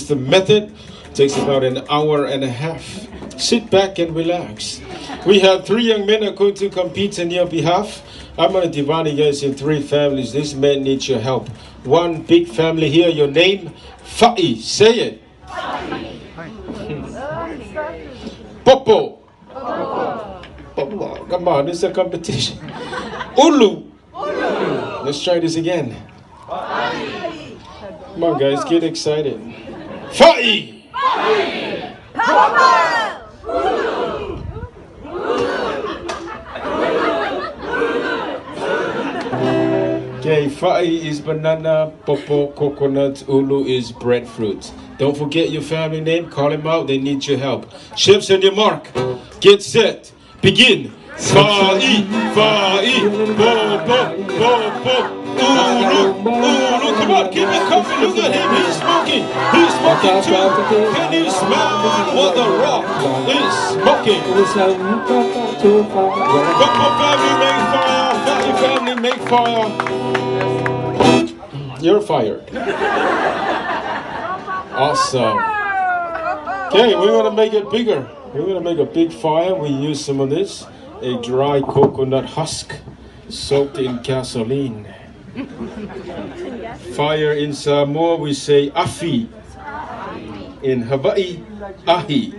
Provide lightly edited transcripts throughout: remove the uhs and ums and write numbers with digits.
is the method. Takes about an hour and a half. Sit back and relax. We have 3 young men are going to compete on your behalf. I'm going to divide you guys in 3 families. This man needs your help. One big family here. Your name? Fa'i. Say it. Popo. Popo. Come on, this is a competition. Ulu. Let's try this again. Come on, guys, get excited. Fa'i. Okay, Fa'i is banana, Popo coconut, Ulu is breadfruit. Don't forget your family name, call them out, they need your help. Chefs on your mark, get set, begin. Fa'i, Fa'i, Popo, Popo, Ulu, Ulu, come on, keep it coming, look at him, he's smoking too. Can you smell what the rock is smoking? Popo family make fire, Fa'i family make fire. You're fired. Awesome. Okay, we're gonna make it bigger. We're gonna make a big fire. We use some of this, a dry coconut husk soaked in gasoline. Fire in Samoa we say afi. In Hawaii, ahi.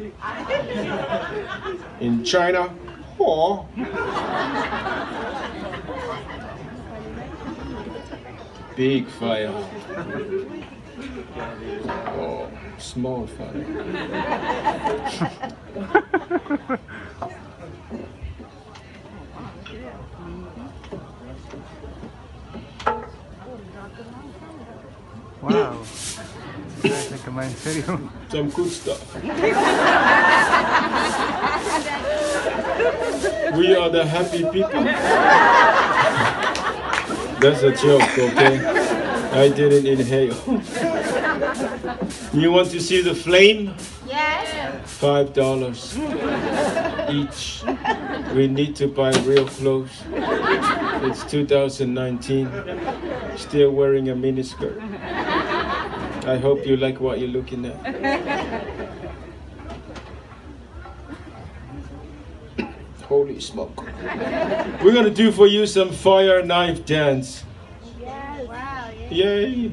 In China, ho. Big fire. Oh, small fire. Wow. Some good stuff. We are the happy people. That's a joke, okay? I didn't inhale. You want to see the flame? Yes. $5 each. We need to buy real clothes. It's 2019. Still wearing a miniskirt. I hope you like what you're looking at. Holy smoke. We're gonna do for you some fire knife dance. Yes. Wow. Yay!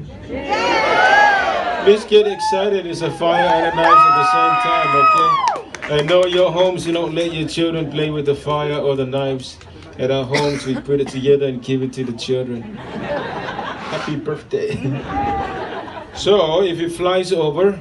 Please get excited. It's a fire and a knife at the same time, okay? I know your homes you don't let your children play with the fire or the knives. At our homes we put it together and give it to the children. Happy birthday. So if it flies over,